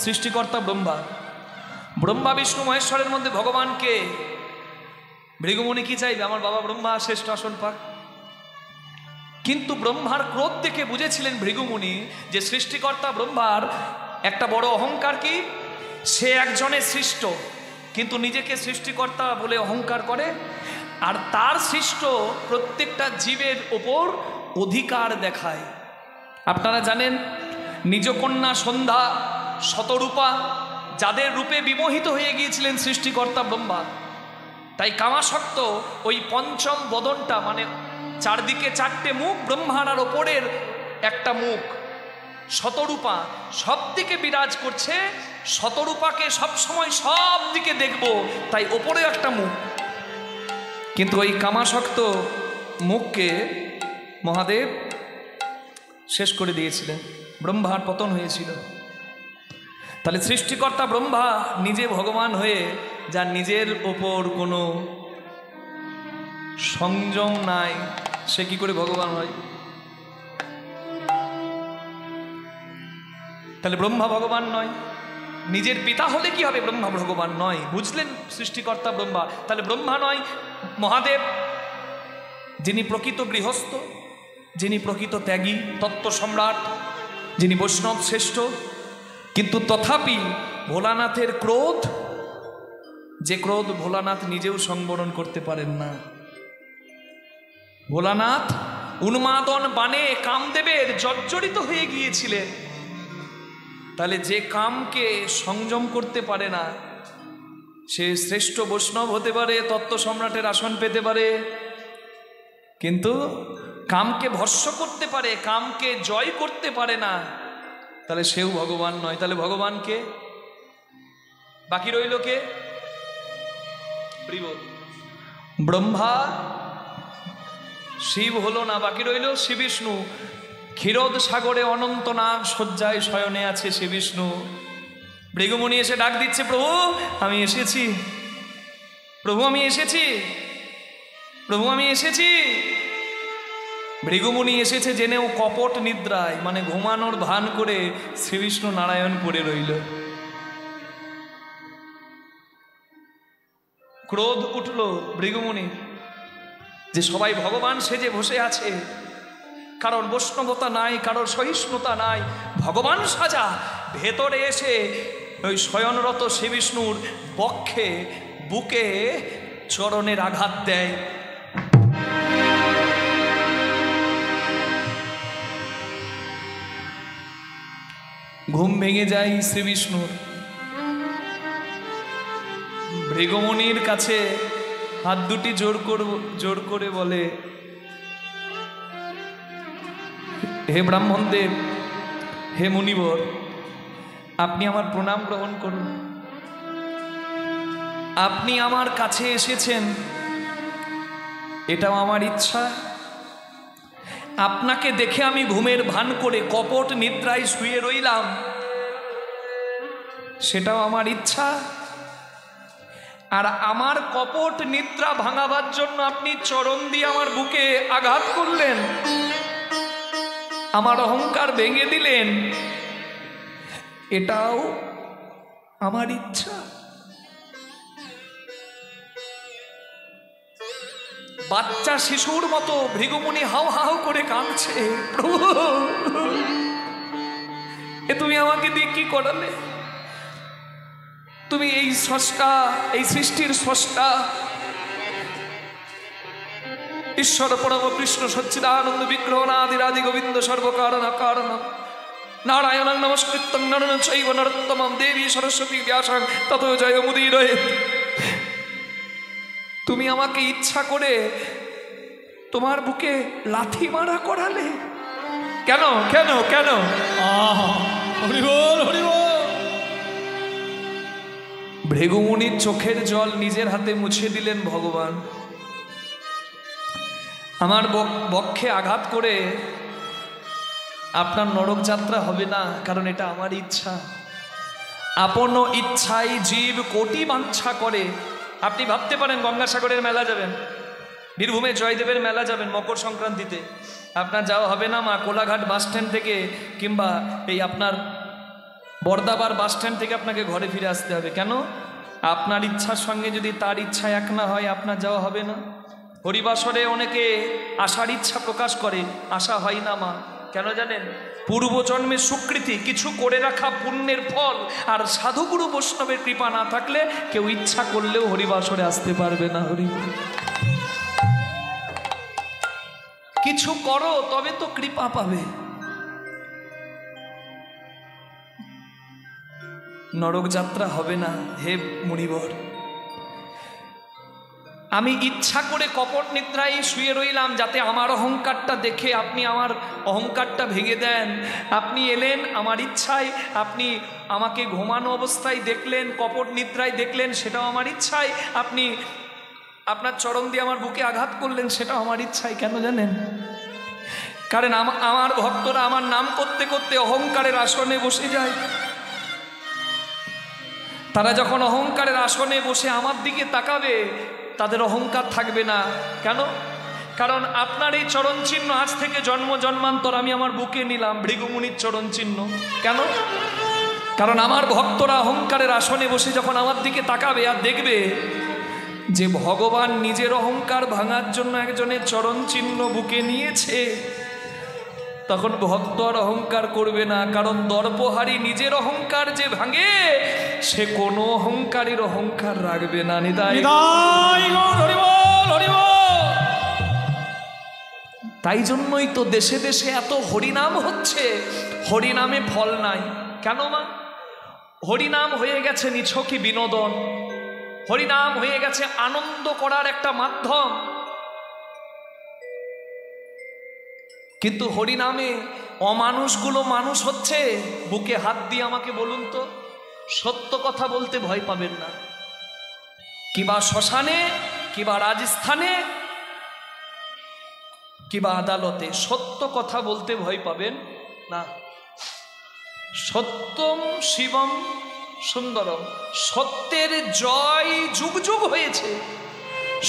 সৃষ্টিকর্তা ব্রহ্মা। ব্রহ্মা বিষ্ণু মহেশ্বরের মধ্যে ভগবানকে ভৃগুমুনি কি চাইবে? আমার বাবা ব্রহ্মা শ্রেষ্ঠ আসন পাক। কিন্তু ব্রহ্মার ক্রোধ দেখে বুঝেছিলেন ভৃগুমুনি যে সৃষ্টিকর্তা ব্রহ্মার একটা বড় অহংকার, কি সে একজনের সৃষ্ট কিন্তু নিজেকে সৃষ্টিকর্তা বলে অহংকার করে, আর তার সৃষ্ট প্রত্যেকটা জীবের ওপর অধিকার দেখায়। আপনারা জানেন নিজ কন্যা সন্ধ্যা, শতরূপা, যাদের রূপে বিমোহিত হয়ে গিয়েছিলেন সৃষ্টিকর্তা ব্রহ্মা, তাই কামাসক্ত ওই পঞ্চম বদনটা, মানে চারদিকে চারটে মুখ, ব্রহ্মার আর ওপরের একটা মুখ, শতরূপা সব দিকে বিরাজ করছে। শতরূপাকে সবসময় সব দিকে দেখব, তাই ওপরে একটা মুখ। কিন্তু ওই কামাসক্ত মুখকে মহাদেব শেষ করে দিয়েছিলেন, ব্রহ্মার পতন হয়েছিল। তাহলে সৃষ্টিকর্তা ব্রহ্মা নিজে ভগবান হয়ে, যার নিজের ওপর কোনো সংযম নাই, সে কি করে ভগবান হয়? তাহলে ব্রহ্মা ভগবান নয়। নিজের পিতা হলে কি হবে? ব্রহ্মা ভগবান নয়। বুঝলেন সৃষ্টিকর্তা ব্রহ্মা? তাহলে ব্রহ্মা নয়, মহাদেব যিনি প্রকৃত গৃহস্থ, যিনি প্রকৃত ত্যাগী, তত্ত্ব সম্রাট, যিনি বৈষ্ণব শ্রেষ্ঠ। কিন্তু তথাপি ভোলানাথের ক্রোধ, যে ক্রোধ ভোলানাথ নিজেও সংবরণ করতে পারেন না। ভোলানাথ উন্মাদন বাণে কামদেবের জর্জরিত হয়ে গিয়েছিলেন। তাহলে যে কামকে সংযম করতে পারে না, সে শ্রেষ্ঠ বৈষ্ণব হতে পারে, তত্ত্ব সম্রাটের আসন পেতে পারে, কিন্তু কামকে ভস্য করতে পারে, কামকে জয় করতে পারে না, তাহলে সেও ভগবান নয়। তাহলে ভগবানকে বাকি রইল কে? ব্রহ্মা, শিব হলো না, বাকি রইল শ্রী বিষ্ণু। ক্ষীরোদ সাগরে অনন্ত নাগ শয্যায় শয়নে আছে শ্রী বিষ্ণু। ভৃগুমুনি এসে ডাক দিচ্ছে, প্রভু আমি এসেছি, প্রভু আমি এসেছি, প্রভু আমি এসেছি। ভৃগুমুনি এসেছে জেনেও কপট নিদ্রায়, মানে ঘুমানোর ভান করে শ্রীবিষ্ণু নারায়ণ পড়ে রইল। ক্রোধ উঠল ভৃগুমুনি যে সবাই ভগবান সেজে বসে আছে, কারোর বৈষ্ণবতা নাই, কারোর সহিষ্ণুতা নাই, ভগবান সাজা। ভেতরে এসে ওই শয়নরত শ্রীবিষ্ণুর বক্ষে, বুকে চরণের আঘাত দেয়। ঘুম ভেঙে যায় শ্রীবিষ্ণুর। ভৃগুমুনির কাছে হাত দুটি জোর করে বলে, হে ব্রাহ্মণদেব, হে মুনিবর, আপনি আমার প্রণাম গ্রহণ করুন। আপনি আমার কাছে এসেছেন, এটাও আমার ইচ্ছা। আপনাকে দেখে আমি ঘুমের ভান করে কপট নিদ্রায় শুয়ে রইলাম, সেটাও আমার ইচ্ছা। আর আমার কপট নিদ্রা ভাঙাবার জন্য আপনি চরণ দিয়ে আমার বুকে আঘাত করলেন, আমার অহংকার ভেঙে দিলেন, এটাও আমার ইচ্ছা। বাচ্চা শিশুর মতো ভৃগুমুনি হাউ হাউ করে কাঁদছে, প্রভু এ তুমি আমাকে দিয়ে কি করালে? তুমি এই স্রষ্টা, এই সৃষ্টির স্রষ্টা, ঈশ্বর পরম কৃষ্ণ সচ্চিদানন্দ বিগ্রহ নাদিরাদি গোবিন্দ সর্বকারণ কারণ নারায়ণং নমস্কৃত্যং নরং চৈব নরোত্তমং দেবী সরস্বতী ব্যাসং ততো জয় মুদীরয়ে। তুমি আমাকে ইচ্ছা করে তোমার বুকে লাথি মারা করালে, কেন কেন কেন? হরি বল হরি বল। ভৃগুমুনির চোখের জল নিজের হাতে মুছে দিলেন ভগবান। আমার বক্ষে আঘাত করে আপনার নরক যাত্রা হবে না, কারণ এটা আমার ইচ্ছা। আপন ইচ্ছাই জীব কোটি বাঞ্ছা করে। আপনি ভাবতে পারেন গঙ্গাসাগরের মেলা যাবেন, বীরভূমে জয়দেবের মেলা যাবেন মকর সংক্রান্তিতে, আপনার যাওয়া হবে না। মা কোলাঘাট বাস স্ট্যান্ড থেকে কিংবা এই আপনার বর্দাবার বাস স্ট্যান্ড থেকে আপনাকে ঘরে ফিরে আসতে হবে। কেন? আপনার ইচ্ছার সঙ্গে যদি তার ইচ্ছা এক না হয় আপনার যাওয়া হবে না। হরিবাসরে অনেকে আসার ইচ্ছা প্রকাশ করে, আশা হয় না মা। কেন জানেন? পূর্বজন্মের স্বীকৃতি, কিছু করে রাখা পুণ্যের ফল, আর সাধুগুরু বৈষ্ণবের কৃপা না থাকলে কেউ ইচ্ছা করলেও হরিবাসরে আসতে পারবে না। হরি কিছু করো তবে তো কৃপা পাবে। নরক যাত্রা হবে না হে মুনিবর। আমি ইচ্ছা করে কপট নিদ্রায় শুয়ে রইলাম যাতে আমার অহংকারটা দেখে আপনি আমার অহংকারটা ভেঙে দেন। আপনি এলেন আমার ইচ্ছায়, আপনি আমাকে ঘুমানো অবস্থায় দেখলেন, কপট নিদ্রায় দেখলেন, সেটাও আমার ইচ্ছায়। আপনি আপনার চরণ দিয়ে আমার বুকে আঘাত করলেন, সেটাও আমার ইচ্ছায়। কেন জানেন? কারণ আমার ভক্তরা আমার নাম করতে করতে অহংকারের আসনে বসে যায়। তারা যখন অহংকারের আসনে বসে আমার দিকে তাকাবে তাদের অহংকার থাকবে না। কেন? কারণ আপনার এই চরণ চিহ্ন আজ থেকে জন্ম জন্মান্তর আমি আমার বুকে নিলাম, ভৃগুমুনির চরণ চিহ্ন। কেন? কারণ আমার ভক্তরা অহংকারের আসনে বসে যখন আমার দিকে তাকাবে আর দেখবে যে ভগবান নিজের অহংকার ভাঙার জন্য একজনের চরণ চিহ্ন বুকে নিয়েছে, তখন ভক্ত আর অহংকার করবে না। কারণ দর্পহারী নিজের অহংকার যে ভাঙে সে কোনো অহংকারীর অহংকার রাখবে না। তাই জন্যই তো দেশে দেশে এত হরিনাম হচ্ছে, হরিনামে ফল নাই। কেন মা? হরিনাম হয়ে গেছে নিছকই বিনোদন, হরিনাম হয়ে গেছে আনন্দ করার একটা মাধ্যম। কিন্তু হরিনামে অমানুষগুলো মানুষ হচ্ছে। বুকে হাত দিয়ে আমাকে বলুন তো, সত্য কথা বলতে ভয় পাবেন না? কিবা শ্মশানে, কিবা রাজস্থানে, কিবা আদালতে সত্য কথা বলতে ভয় পাবেন না। সত্যম শিবম সুন্দরম, সত্যের জয় যুগ যুগ হয়েছে।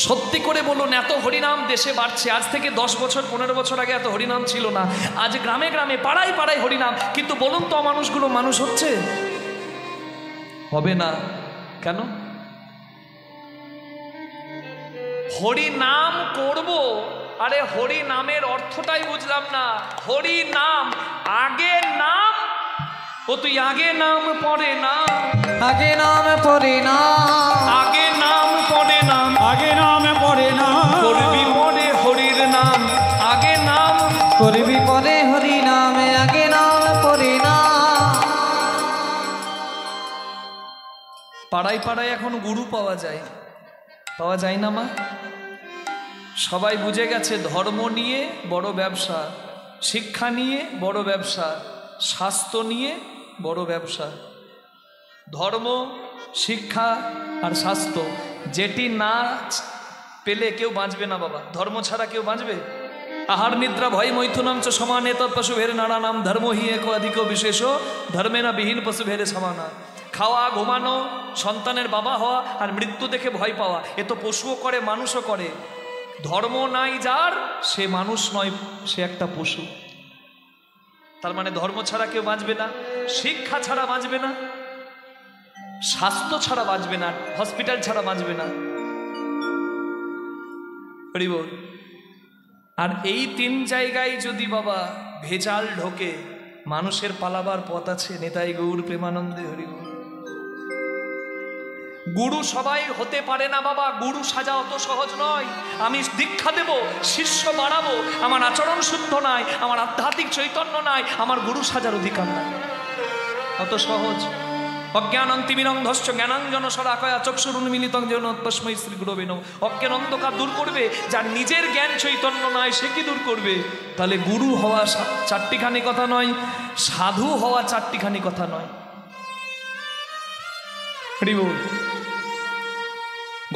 সত্যি করে বলুন, এত হরিনাম দেশে বাড়ছে। আজ থেকে 10 বছর 15 বছর আগে এত হরিনাম ছিল না। আজ গ্রামে গ্রামে পাড়ায় পাড়ায় হরিনাম। কিন্তু বলুন তো মানুষগুলো মানুষ হচ্ছে? হবে না। কেন? হরিনাম করব, আরে হরিনামের অর্থটাই বুঝলাম না। হরিনাম আগে নাম, ও তুই আগে নাম পরে না, আগে নাম পরে না, আগে নাম পরে নাম, আগে নাম পরে না, করবি পরে হরির নাম, আগে নাম করবি পরে হরি নামে, আগে নাম পরে না। পাড়ায় পাড়ায় এখন গুরু পাওয়া যায়, পাওয়া যায় না মা? সবাই বুঝে গেছে ধর্ম নিয়ে বড় ব্যবসা, শিক্ষা নিয়ে বড় ব্যবসা, স্বাস্থ্য নিয়ে বড় ব্যবসা। ধর্ম, শিক্ষা আর স্বাস্থ্য যেটি না পেলে কেউ বাঁচবে না বাবা। ধর্ম ছাড়া কেউ বাঁচবে? আহার নিদ্রা ভয় মৈথুনাম চ সমানে তৎ পশু ভেরে নানা নাম ধর্ম হি এক অধিক বিশেষ ধর্মে না বিহীন পশু ভেরে সমানা। খাওয়া, ঘুমানো, সন্তানের বাবা হওয়া আর মৃত্যু দেখে ভয় পাওয়া, এ তো পশুও করে মানুষও করে। ধর্ম নাই যার, সে মানুষ নয়, সে একটা পশু। তার মানে ধর্ম ছাড়া কেউ বাঁচবে না, শিক্ষা ছাড়া বাঁচবে না, স্বাস্থ্য ছাড়া বাঁচবে না, হসপিটাল ছাড়া বাঁচবে না। হরিবল। আর এই 3 জায়গায় যদি বাবা ভেজাল ঢোকে, মানুষের পালাবার পথ আছে। নেতাই গৌর প্রেমানন্দে হরিবল। গুরু সবাই হতে পারে না বাবা, গুরু সাজা অত সহজ নয়। আমি দীক্ষা দেব, শিষ্য বাড়াবো, আমার আচরণ শুদ্ধ নাই, আমার আধ্যাত্মিক চৈতন্য নাই, আমার গুরু সাজার অধিকার নাই। অত সহজ? অজ্ঞানন্তিমিরন্ধস্য জ্ঞানাঞ্জন শলাকয়া চক্ষুরুন্মিলিতং যেন তস্मै শ্রী গুরবে নমঃ। অজ্ঞান অন্ধকার দূর করবে, যার নিজের জ্ঞান চৈতন্য নাই সে কি দূর করবে? তাহলে গুরু হওয়া 4টিখানি কথা নয়, সাধু হওয়া 4টিখানি কথা নয়। হরিবল।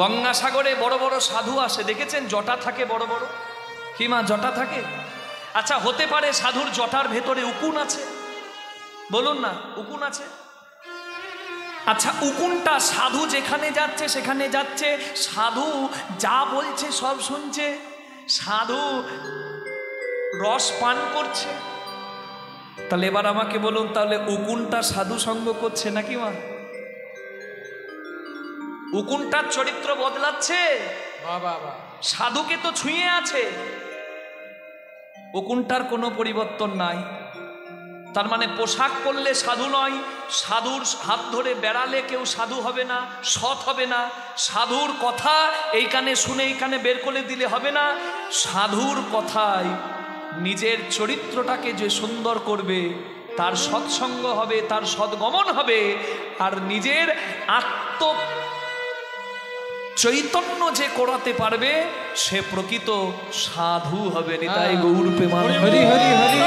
গঙ্গাসাগরে বড় বড় সাধু আসে, দেখেছেন? জটা থাকে বড় বড়। কি মা, জটা থাকে? আচ্ছা, হতে পারে সাধুর জটার ভেতরে উকুন আছে? বলুন না, উকুন আছে? আচ্ছা, উকুনটা সাধু যেখানে যাচ্ছে সেখানে যাচ্ছে, সাধু যা বলছে সব শুনছে, সাধু রস পান করছে, তাহলে এবার আমাকে বলুন, তাহলে উকুনটা সাধু সঙ্গ করছে নাকি মা? উকুনটার চরিত্র বদলাচ্ছে, সাধুকে তো ছুঁয়ে আছে, উকুনটার কোনো পরিবর্তন নাই। তার মানে পোশাক পরলে সাধু নয়, সাধুর হাত ধরে বেড়ালে কেউ সাধু হবে না, সৎ হবে না। সাধুর কথা এই কানে শুনে এই কানে বের করে দিলে হবে না। সাধুর কথায় নিজের চরিত্রটাকে যে সুন্দর করবে, তার সৎসঙ্গ হবে, তার সদ্গমন হবে, আর নিজের আত্ম চৈতন্য যে করাতে পারবে সে প্রকৃত সাধু হবে। নিতাই গৌর প্রেমানন্দ। হরি হরি হরি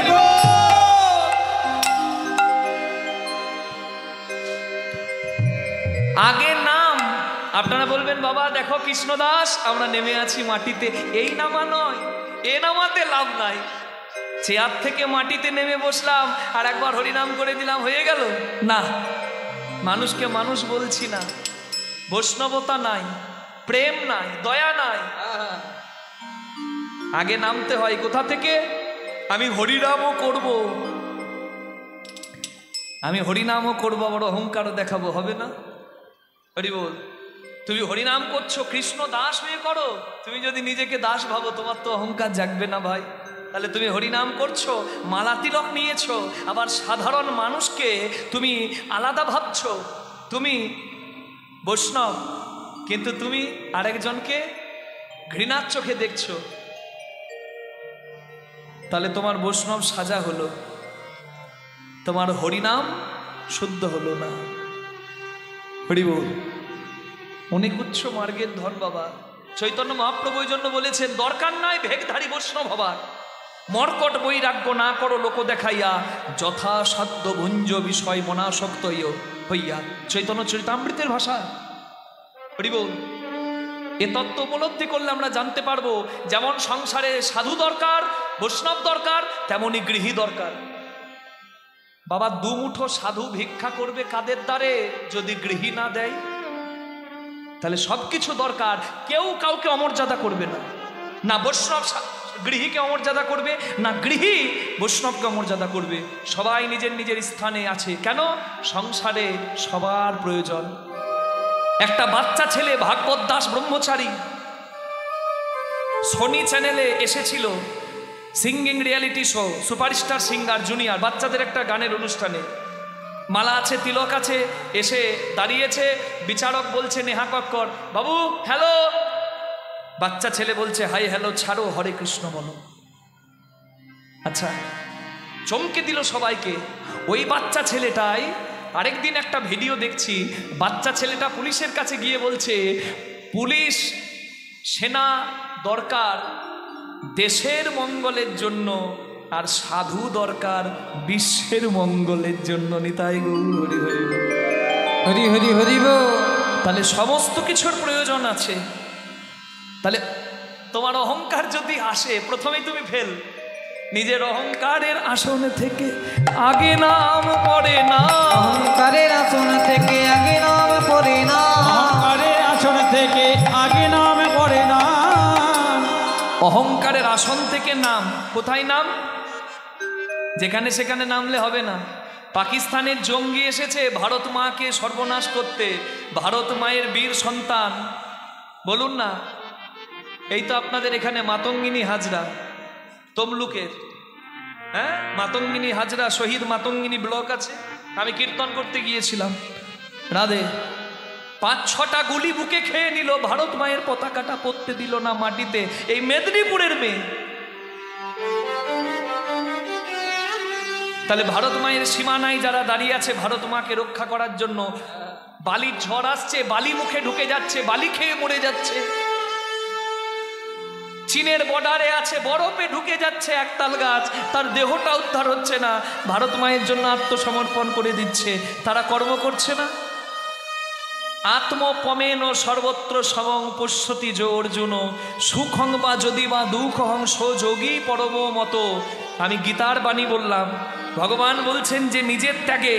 আগে নাম, আপনারা বলবেন বাবা দেখো কৃষ্ণদাস আমরা নেমে আছি মাটিতে, এই নামা নয়, এ নামাতে লাভ নাই। চেয়ার থেকে মাটিতে নেমে বসলাম আর একবার হরিনাম করে দিলাম, হয়ে গেল না। মানুষকে মানুষ বলছি না, বৈষ্ণবতা নাই, প্রেম নাই, দয়া নাই। আগে নামতে হয় কোথা থেকে? আমি হরিনামও করব, আমি হরিনামও করবো, বড় অহংকারও দেখাবো, হবে না? হরি বল। তুমি হরিনাম করছো, কৃষ্ণ দাস হয়ে করো। তুমি যদি নিজেকে দাস ভাবো, তোমার তো অহংকার জাগবে না ভাই। তাহলে তুমি হরিনাম করছো, মালা তিলক নিয়েছো, আবার সাধারণ মানুষকে তুমি আলাদা ভাবছো। তুমি বৈষ্ণব, কিন্তু তুমি আরেকজনকে ঘৃণার চোখে দেখছো। তাহলে তোমার বৈষ্ণব সাজা হলো, তোমার হরিনাম শুদ্ধ হলো না। হরি বল। অনেক উচ্চ মার্গের ধন বাবা। চৈতন্য মহাপ্রভু এই জন্য বলেছেন, দরকার নাই ভেগধারী বৈষ্ণব হবার, মর্কট বৈরাগ্য না করো লোক দেখাইয়া, যথাসাধ্য ভুঞ্জ বিষয় মনাসক্ত হইয়া। চৈতন্য চরিতামৃতের ভাষা। হরি বল। এ তত্ত্ব উপলব্ধি করলে আমরা জানতে পারবো, যেমন সংসারে সাধু দরকার, বৈষ্ণব দরকার, তেমনি গৃহী দরকার। বাবা দুমুঠো সাধু ভিক্ষা করবে কাদের দ্বারে? যদি গৃহী না দেয়, তাহলে সবকিছু দরকার। কেউ কাউকে অমর্যাদা করবে না, না বৈষ্ণব গৃহীকে অমর্যাদা করবে, না গৃহী বৈষ্ণবকে অমর্যাদা করবে। সবাই নিজের নিজের স্থানে আছে। কেন? সংসারে সবার প্রয়োজন। একটা বাচ্চা ছেলে ভাগবত দাস ব্রহ্মচারী সোনি চ্যানেলে এসেছিল, singing reality show, superstar singer junior, বাচ্চাদের একটা গানের অনুষ্ঠানে। মালা আছে, তিলক আছে, এসে দাঁড়িয়েছে। বিচারক বলছে নেহা কক্কর, বাবু হ্যালো। বাচ্চা ছেলে বলছে হাই হ্যালো ছাড়ো, হরে কৃষ্ণ বলো। আচ্ছা, চমকে দিল সবাইকে। ওই বাচ্চা ছেলেটাই আরেকদিন একটা ভিডিও দেখছি, বাচ্চা ছেলেটা পুলিশের কাছে গিয়ে বলছে, পুলিশ সেনা দরকার দেশের মঙ্গলের জন্য, আর সাধু দরকার বিশ্বের মঙ্গলের জন্য। নিতাই গৌর হরি হরি হরি হরি হরি বল। তাহলে সমস্ত কিছুর প্রয়োজন আছে। তাহলে তোমার অহংকার যদি আসে, প্রথমেই তুমি ফেল। নিজের অহংকারের আসন থেকে আগে নাম পড়ে না, অহংকারের আসন থেকে আগে নাম পড়ে না, অহংকারের আসন থেকে আগে নাম পড়ে না। অহংকারের আসন থেকে নাম, কোথায় নাম? যেখানে সেখানে নামলে হবে না। পাকিস্তানের জঙ্গি এসেছে ভারত মাকে সর্বনাশ করতে, ভারত মায়ের বীর সন্তান। বলুন না, এই তো আপনাদের এখানে মাতঙ্গিনী হাজরা তমলুকের, হ্যাঁ মাতঙ্গিনী হাজরা শহীদ মাতঙ্গিনী ব্লক আছে। আমি কীর্তন করতে গিয়েছিলাম, রাধে ৫-৬টা গুলি বুকে খেয়ে নিল, ভারত মায়ের পতাকাটা পড়তে দিল না মাটিতে। এই মেদিনীপুরের মেয়ে। তাহলে ভারত মায়ের সীমানায় যারা দাঁড়িয়ে আছে ভারত মাকে রক্ষা করার জন্য, বালির ঝড় আসছে, বালি মুখে ঢুকে যাচ্ছে, বালি খেয়ে মরে যাচ্ছে। চীনের বর্ডারে আছে, বরফে ঢুকে যাচ্ছে একতাল গাছ, তার দেহটা উদ্ধার হচ্ছে না, ভারত মায়ের জন্য আত্মসমর্পণ করে দিচ্ছে। তারা কর্ম করছে না। আত্মপমেন সর্বত্র সমং পশ্যতি যো অর্জুন, সুখং বা যদি বা দুঃখং যোগী পরম মতো। আমি গীতার বাণী বললাম, ভগবান বলছেন যে নিজের ত্যাগে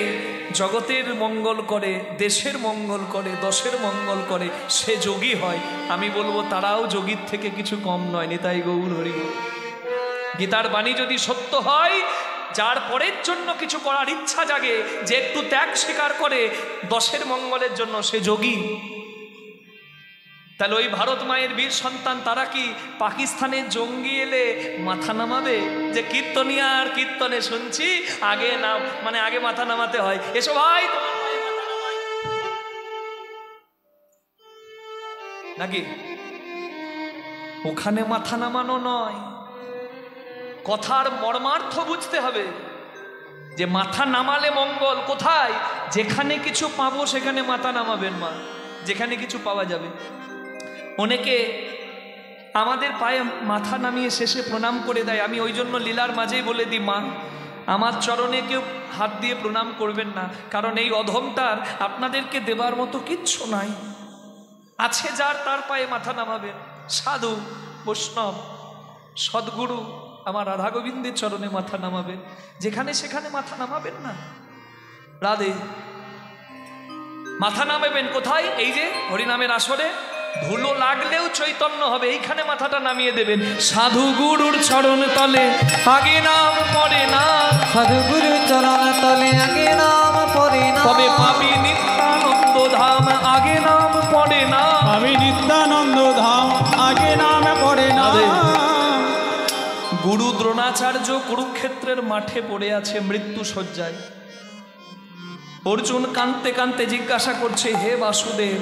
জগতের মঙ্গল করে, দেশের মঙ্গল করে, দশের মঙ্গল করে, সে যোগী হয়। আমি বলবো তারাও যোগীর থেকে কিছু কম নয়। নিতাই গৌর হরি। গীতার বাণী যদি সত্য হয়, যার পরের জন্য কিছু করার ইচ্ছা জাগে, যে একটু ত্যাগ স্বীকার করে দশের মঙ্গলের জন্য, সে যোগী। তাহলে ওই ভারত মায়ের বীর সন্তান তারা কি পাকিস্তানের জঙ্গি এলে মাথা নামাবে? যে কীর্তনিয়া আর কীর্তনে শুনছি আগে নাম, মানে আগে মাথা নামাতে হয়, এসো ভাই তোমার পায়ে মাথা নামাই, নাকি? ওখানে মাথা নামানো নয়, কথার মর্মার্থ বুঝতে হবে যে মাথা নামালে মঙ্গল কোথায়? যেখানে কিছু পাবো সেখানে মাথা নামাবেন মা, যেখানে কিছু পাওয়া যাবে। অনেকে আমাদের পায়ে মাথা নামিয়ে শেষে প্রণাম করে দেয়। আমি ওই জন্য লীলার মাঝেই বলে দিই, মা আমার চরণে কেউ হাত দিয়ে প্রণাম করবেন না, কারণ এই অধমটার আপনাদেরকে দেবার মতো কিচ্ছু নাই। আছে যার, তার পায়ে মাথা নামাবেন। সাধু বৈষ্ণব সদ্গুরু আমার রাধা গোবিন্দের চরণে মাথা নামাবেন, যেখানে সেখানে মাথা নামাবেন না। রাধে মাথা নামাবেন কোথায়? এই যে হরিনামের আসরে ধুলো লাগলেও চৈতন্য হবে, এইখানে মাথাটা নামিয়ে দেবেন। সাধু গুরুর চরণ তলে আগে নাম পড়ে না, সাধু গুরু চরণ তলে আগে নাম পড়ে না, তবে পাবি নিত্যানন্দ ধাম আগে নাম পড়ে না। আমি নিত্যানন্দ ধাম আগে নামে পড়ে না। গুরু দ্রোণাচার্য কুরুক্ষেত্রের মাঠে পড়ে আছে মৃত্যু শয্যায়। অর্জুন কাঁদতে কাঁদতে জিজ্ঞাসা করছে, হে বাসুদেব,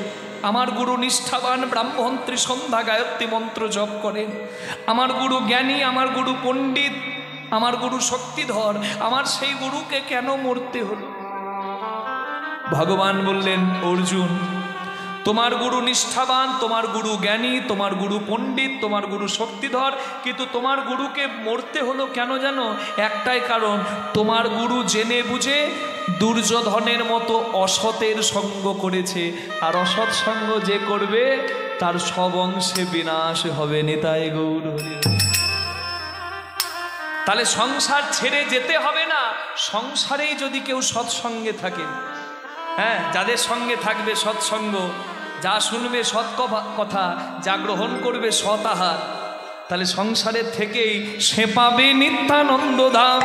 আমার গুরু নিষ্ঠাবান ব্রাহ্মণ, ত্রিসন্ধ্যা গায়ত্রী মন্ত্র জপ করেন, আমার গুরু জ্ঞানী, আমার গুরু পণ্ডিত, আমার গুরু শক্তিধর, আমার সেই গুরুকে কেন মরতে হলো? ভগবান বললেন, অর্জুন তোমার গুরু নিষ্ঠাবান, তোমার গুরু জ্ঞানী, তোমার গুরু পণ্ডিত, তোমার গুরু শক্তিধর, কিন্তু তোমার গুরুকে মরতে হলো কেন জানো? একটাই কারণ, তোমার গুরু জেনে বুঝে দুর্যোধনের মতো অসতের সঙ্গ করেছে, আর অসৎ সঙ্গ যে করবে তার সব অংশে বিনাশ হবে। নিতাই গৌর হরি। তাহলে সংসার ছেড়ে যেতে হবে না, সংসারেই যদি কেউ সৎসঙ্গে থাকে, হ্যাঁ, যাদের সঙ্গে থাকবে সৎসঙ্গ, যা শুনবে সৎ কথা, যা গ্রহণ করবে সৎ আহার, তাহলে সংসারের থেকেই সে পাবে নিত্যানন্দ ধাম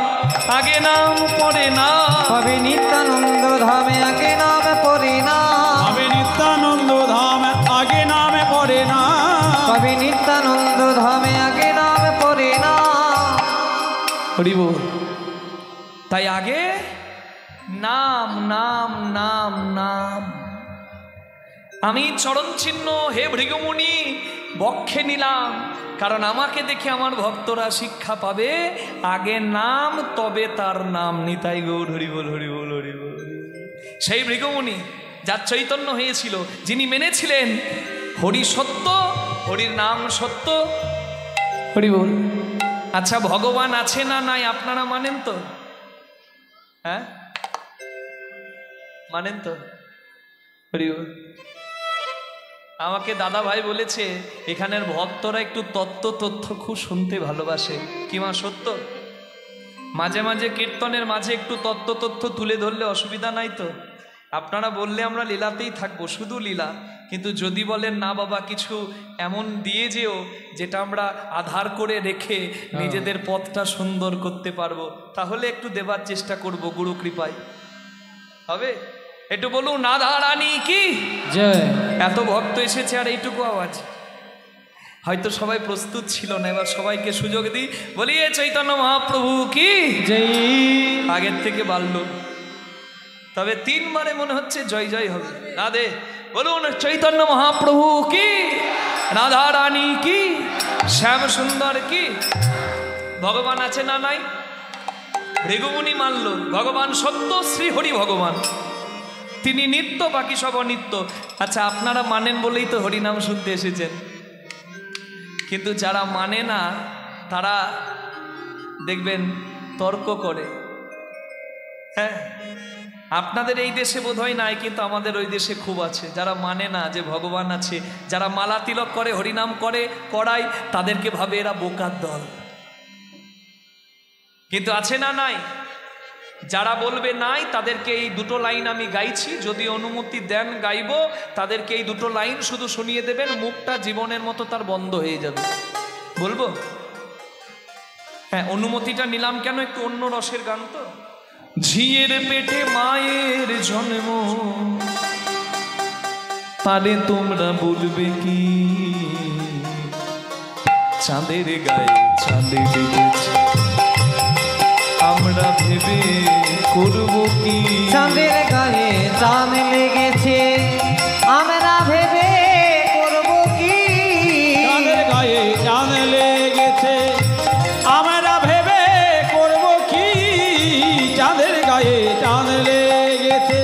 আগে নাম পড়ে না, পাবে নিত্যানন্দ ধামে আগে নাম পড়ে না, আমি নিত্যানন্দ ধাম আগে নামে পড়ে না, পাবে নিত্যানন্দ ধামে আগে নাম পড়ে না। হরি বল। তাই আগে নাম নাম নাম নাম। আমি চরণ চিহ্ন হে ভৃগুমুনি বক্ষে নিলাম, কারণ আমাকে দেখে আমার ভক্তরা শিক্ষা পাবে, আগে নাম তবে তার নাম। নিতাই গৌর হরি বল, হরি বল, হরি বল। সেই ভৃগুমুনি যার চৈতন্য হয়েছিল, যিনি মেনেছিলেন হরি সত্য, হরির নাম সত্য। হরি বল। আচ্ছা, ভগবান আছে না নাই আপনারা মানেন তো? হ্যাঁ মানেন তো? হরি বল। আমাকে দাদা ভাই বলেছে এখানের ভক্তরা একটু তথ্য খুব শুনতে ভালোবাসে। কি মা সত্য? মাঝে মাঝে কীর্তনের মাঝে একটু তথ্য তুলে ধরলে অসুবিধা নাই তো? আপনারা বললে আমরা লীলাতেই থাকবো, শুধু লীলা। কিন্তু যদি বলেন না বাবা কিছু এমন দিয়ে যেও যেটা আমরা আধার করে রেখে নিজেদের পথটা সুন্দর করতে পারবো, তাহলে একটু দেবার চেষ্টা করব গুরু কৃপায়। হবে? একটু বলুন রাধা রানী কি জয়। এত ভক্ত এসেছে আর এইটুকু আওয়াজ, হয়তো সবাই প্রস্তুত ছিল না। এবার সবাইকে সুযোগ দিই, বলিয়ে চৈতন্য মহাপ্রভু কি জয়। আগের থেকে বাড়ল, তবে 3 বারে মনে হচ্ছে জয় জয় হবে। রাধে বলুন চৈতন্য মহাপ্রভু কি, রাধা রানী কি, শ্যাম সুন্দর কি। ভগবান আছে না নাই? ভৃগুমুনি মানল ভগবান সত্য, শ্রীহরি ভগবান, তিনি নিত্য, বাকি সব অনিত্য। আচ্ছা, আপনারা মানেন বলেই তো হরিনাম শুনতে এসেছেন, কিন্তু যারা মানে না তারা দেখবেন তর্ক করে। হ্যাঁ, আপনাদের এই দেশে বোধহয় নাই, কিন্তু আমাদের ওই দেশে খুব আছে যারা মানে না যে ভগবান আছে। যারা মালা তিলক করে, হরিনাম করে, করায়, তাদেরকে ভাবে এরা বোকার দল। কিন্তু আছে না নাই? যারা বলবে নাই তাদেরকে এই 2টো লাইন আমি গাইছি, যদি অনুমতি দেন গাইব, তাদেরকে এই 2টো লাইন শুধু শুনিয়ে দেবেন, মুখটা জীবনের মতো তার বন্ধ হয়ে যাবে। বলবো? হ্যাঁ, অনুমতিটা নিলাম কেন, একটু অন্য রসের গান তো। ঝিয়ের পেটে মায়ের জন্ম, তারে তোমরা বলবে কি, চাঁদের গায়ে চাঁদে লেগেছে, আমরা ভেবে করব কি। চাঁদের গায়ে চাঁদ লেগেছে, আমরা ভেবে করব কি। চাঁদের গায়ে চাঁদ লেগেছে, আমরা ভেবে করব কি। চাঁদের গায়ে চাঁদ লেগেছে।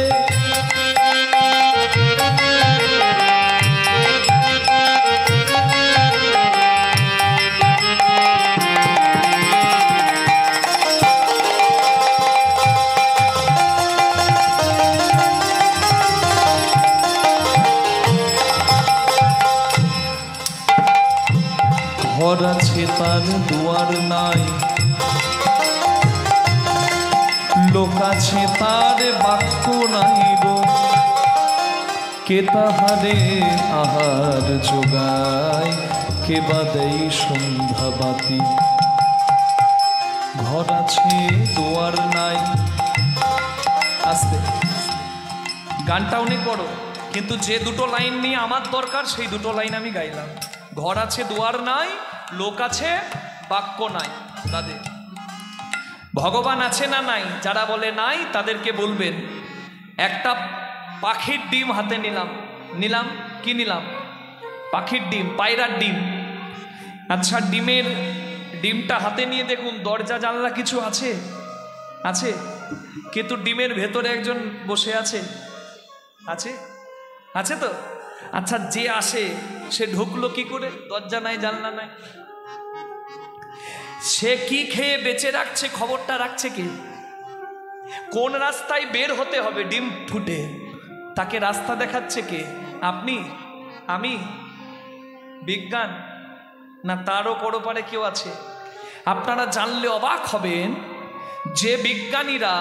ঘর আছে তার দুয়ার নাই, লোক আছে তার বাক্য নাই গো, কে তাহারে আহার যোগায়, কে বা দেয় সন্ধ্যা বাতি। ঘর আছে দুয়ার নাই, আস্তে গানটা অনেক বড়, কিন্তু যে দুটো লাইন নিয়ে আমার দরকার সেই দুটো লাইন আমি গাইলাম। ঘর আছে দুয়ার নাই, লোক আছে বাক্য নাই। তাদের ভগবান আছে না নাই, যারা বলে নাই তাদেরকে বলবেন একটা পাখির ডিম হাতে নিলাম কি নিলাম, পাখির ডিম, পায়রার ডিম। আচ্ছা, ডিমটা হাতে নিয়ে দেখুন দরজা জানলা কিছু আছে? আছে, কিন্তু ডিমের ভেতরে একজন বসে আছে, আছে আছে তো। আচ্ছা, যে আসে সে ঢুকলো কি করে? দরজা নাই, জানলা নাই। সে কি খেয়ে বেঁচে রাখছে, খবরটা রাখছে কে? কোন রাস্তায় বের হতে হবে ডিম ফুটে, তাকে রাস্তা দেখাচ্ছে কে? আপনি, আমি, বিজ্ঞান, না তারও পরপারে কেউ আছে? আপনারা জানলে অবাক হবেন যে বিজ্ঞানীরা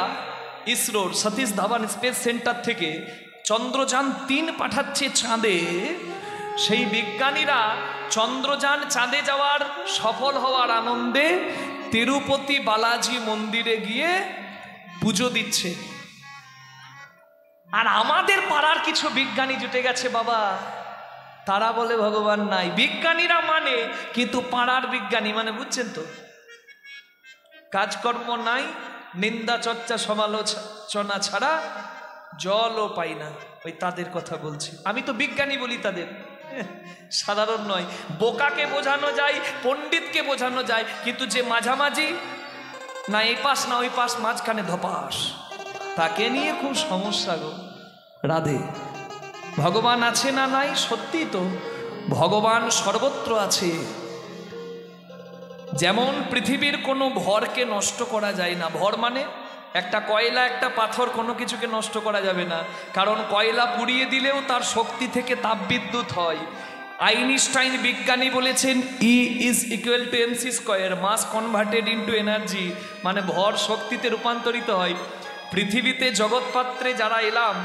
ইসরোর সতীশ ধাওয়ান স্পেস সেন্টার থেকে চন্দ্রযান 3 পাঠাচ্ছে চাঁদে, সেই বিজ্ঞানীরা চন্দ্রযান চাঁদে যাওয়ার সফল হওয়ার আনন্দে তিরুপতি বালাজি মন্দিরে গিয়ে পুজো দিচ্ছে। আর আমাদের পাড়ার কিছু বিজ্ঞানী জুটে গেছে বাবা, তারা বলে ভগবান নাই। বিজ্ঞানীরা মানে, কিন্তু পাড়ার বিজ্ঞানী মানে, বুঝছেন তো, কাজকর্ম নাই, নিন্দা চর্চা সমালোচনা ছাড়া জলও পাই না, ওই তাদের কথা বলছি। আমি তো বিজ্ঞানী বলি তাদের, সাধারণ নয়। বোকাকে বোঝানো যায়, পণ্ডিতকে বোঝানো যায়, কিন্তু যে মাঝামাঝি, না এই পাশ না ওই পাশ, মাঝখানে ধপাস, তাকে নিয়ে খুব সমস্যা গো। রাধে। ভগবান আছে না নাই? সত্যি তো, ভগবান সর্বত্র আছে। যেমন পৃথিবীর কোনো ভরকে নষ্ট করা যায় না। ভর মানে একটা কয়লা, একটা পাথর, কোনো কিছুকে নষ্ট করা যাবে না, কারণ কয়লা পুড়িয়ে দিলেও তার শক্তি থেকে তাপবিদ্যুৎ হয়। আইনস্টাইন বিজ্ঞানী বলেছেন E is equal to mc square, mass converted into energy, মানে ভর শক্তিতে রূপান্তরিত হয়। পৃথিবীতে জগৎপাত্রে যারা এলাম,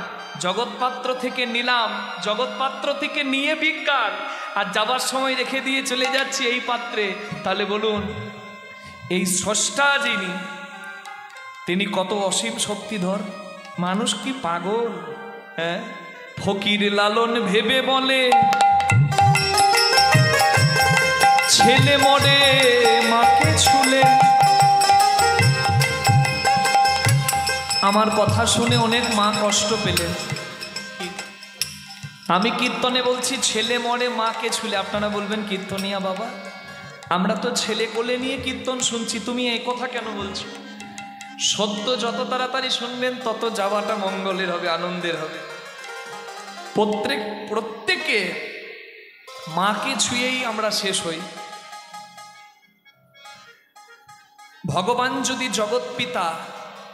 জগৎপাত্র থেকে নিলাম, জগৎপাত্র থেকে নিয়ে বিজ্ঞান, আর যাবার সময় রেখে দিয়ে চলে যাচ্ছি এই পাত্রে, তাহলে বলুন এই স্রষ্টা যিনি, তিনি কত অসীম শক্তিধর। মানুষ কি পাগল? হ্যাঁ, ফকির লালন ভেবে বলে ছেলে মরে মাকে ছুলে। আমার কথা শুনে অনেক মা কষ্ট পেলেন। আমি কীর্তনে বলছি ছেলে মরে মাকে ছুলে, আপনারা বলবেন কীর্তনিয়া বাবা, আমরা তো ছেলে কোলে নিয়ে কীর্তন শুনছি, তুমি এই কথা কেন বলছো? সত্য যত তাড়াতাড়ি শুনবেন তত যাওয়াটা মঙ্গলের হবে, আনন্দের হবে। প্রত্যেকে মাকে ছুঁয়েই আমরা শেষ হই। ভগবান যদি জগৎ পিতা,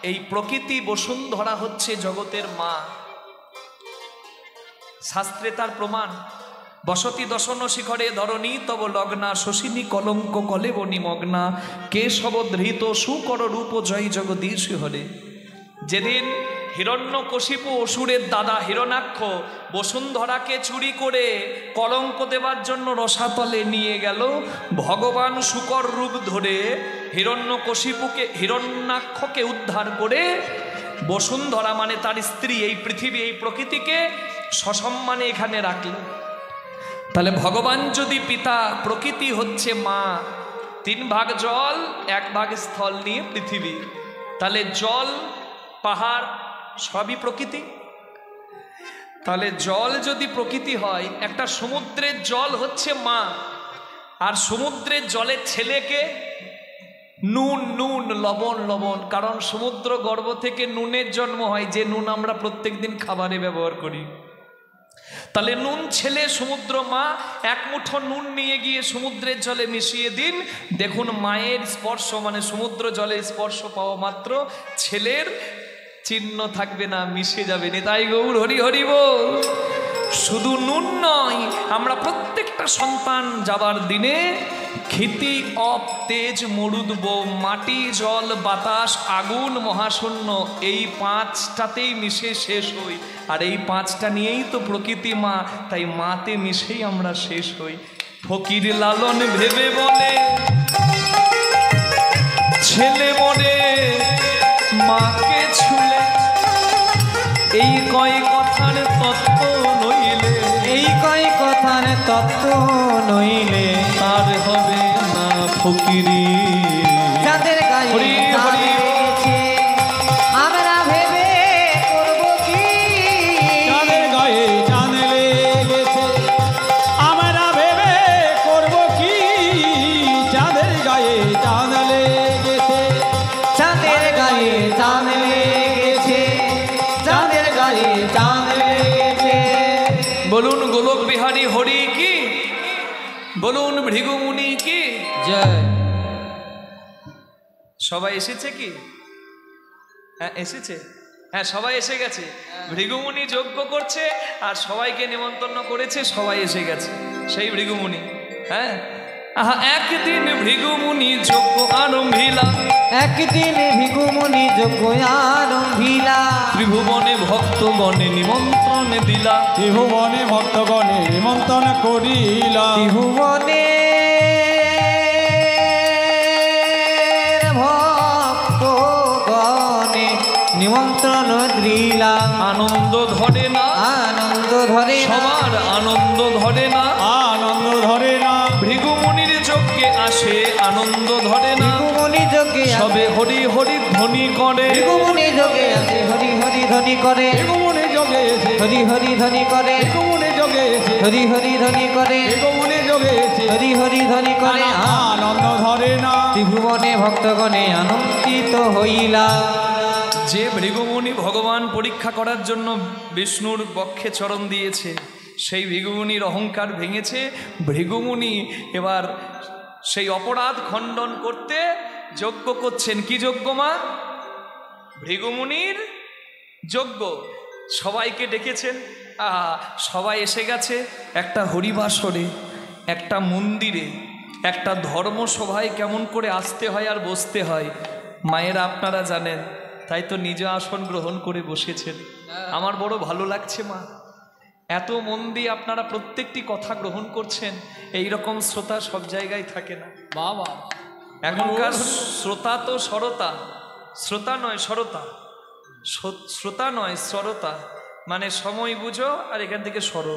এই প্রকৃতি বসুন্ধরা হচ্ছে জগতের মা, শাস্ত্রে তার প্রমাণ। বসতি দশন শিখরে ধরণী তব লগ্না, শশিনী কলঙ্ক কলেব নিমগ্না, কেশব ধৃত সুকর রূপ জয় জগদীশ হরে। যেদিন হিরণ্যকশিপু অসুরের দাদা হিরণাক্ষ বসুন্ধরাকে চুরি করে কলঙ্ক দেবার জন্য রসাতলে নিয়ে গেল। ভগবান শূকর রূপ ধরে হিরণ্যাক্ষকে উদ্ধার করে বসুন্ধরা মানে তার স্ত্রী, এই পৃথিবী, এই প্রকৃতিকে সসম্মানে এখানে রাখল। তাহলে ভগবান যদি পিতা, প্রকৃতি হচ্ছে মা, 3 ভাগ জল 1 ভাগ স্থল নিয়ে পৃথিবী, তাহলে জল পাহাড় সবই প্রকৃতি। তাহলে জল যদি প্রকৃতি হয়, একটা সমুদ্রের জল হচ্ছে মা, আর সমুদ্রের জলের ছেলেকে নুন, নুন, লবণ, লবণ, কারণ সমুদ্র গর্ভ থেকে নুনের জন্ম হয়, যে নুন আমরা প্রত্যেকদিন খাবারে ব্যবহার করি। তাহলে নুন ছেলে, সমুদ্র মা। 1 মুঠো নুন নিয়ে গিয়ে সমুদ্রের জলে মিশিয়ে দিন, দেখুন মায়ের স্পর্শ মানে সমুদ্র জলের স্পর্শ পাওয়া মাত্র ছেলের চিহ্ন থাকবে না, মিশে যাবে। নিতাই গৌর হরি হরি বল। শুধু নুন নয়, আমরা প্রত্যেকটা সন্তান যাবার দিনে ক্ষিতি, অপ, তেজ, মরুদ্ব, মাটি, জল, বাতাস, আগুন, মহাশূন্য, এই 5টাতেই মিশে শেষ হই। আর এই 5টা নিয়েই তো প্রকৃতি মা, তাই মাতে মিশেই আমরা শেষ হই। ফকির লালন ভেবে বলে ছেলে মরে মাকে ছুলে, এই কয় কথার তত্ত্ব নইলে, এই কয় কথার তত্ত্ব নইলে তার হবে না ফকিরি। যাদের গায়ে হরি হরি লেগেছে, আমরা ভেবে করব কি? যাদের গায়ে টান লেগেছে, আমরা ভেবে করব কি? যাদের গায়ে টান লেগেছে, যাদের গায়ে টান লেগেছে, যাদের গায়ে টান লেগেছে। বলুন গোলক বিহারী হরি কি, বলুন ভৃগুমুনি কি জয়। সবাই এসেছে কি? হ্যাঁ এসেছে, হ্যাঁ সবাই এসে গেছে। ভৃগুমুনি যজ্ঞ করছে আর সবাইকে নিমন্ত্রণ করেছে, সবাই এসে গেছে। সেই ভৃগুমুনি, হ্যাঁ আহা একদিন ভৃগুমুনি যজ্ঞ আরম্ভিলা, একদিন ভিগুমুনি যজ্ঞ আরম্ভিলা, ত্রিভুবনে ভক্তগণে নিমন্ত্রণ দিলা, ত্রিভুবনে ভক্তগণে নিমন্ত্রণ করিলা, ত্রিভুবনে ভক্তগণে নিমন্ত্রণ দিলা। আনন্দ ধরে না, আনন্দ ধরে না, সবার আনন্দ ধরে না, আনন্দ ধরে না, ভৃগুমুনির যজ্ঞে আসে আনন্দ ধরে না, ভিগুমুনি যজ্ঞে সবে হরি হরি ধ্বনি করে, ভিগুমুনি যজ্ঞে আছে হরি হরি ধ্বনি করে, ভৃগুমুনি যোগে এসে, হরি হরি ধ্বনি করে, ভৃগুমুনি যোগে এসে, হরি হরি ধ্বনি করে, ভৃগুমুনি যোগে এসে, হরি হরি ধ্বনি করে। আনন্দ ধরে না, ত্রিভুবনে ভক্তগণে আনন্দিত হইলা। যে ভৃগুমুনি ভগবান পরীক্ষা করার জন্য বিষ্ণুর বক্ষে চরণ দিয়েছে, সেই ভৃগুমুনির অহংকার ভেঙেছে। ভৃগুমুনি এবার সেই অপরাধ খণ্ডন করতে যজ্ঞ করছেন। কি যজ্ঞ মা? ভৃগুমুনির যজ্ঞ। সবাইকে ডেকেছেন, সবাই এসে গেছে। একটা হরিবাসরে, একটা মন্দিরে, একটা ধর্মসভায় কেমন করে আসতে হয় আর বসতে হয় মায়েরা আপনারা জানেন, তাই তো নিজ আসন গ্রহণ করে বসেছেন। আমার বড় ভালো লাগছে মা, এত মন দিয়ে আপনারা প্রত্যেকটি কথা গ্রহণ করছেন। এই রকম শ্রোতা সব জায়গায় থাকে না বাবা। এখনকার শ্রোতা তো সরতা, শ্রোতা নয় সরতা, শ্রোতা নয় সরতা, মানে সময় বুঝো আর এখান থেকে সরো।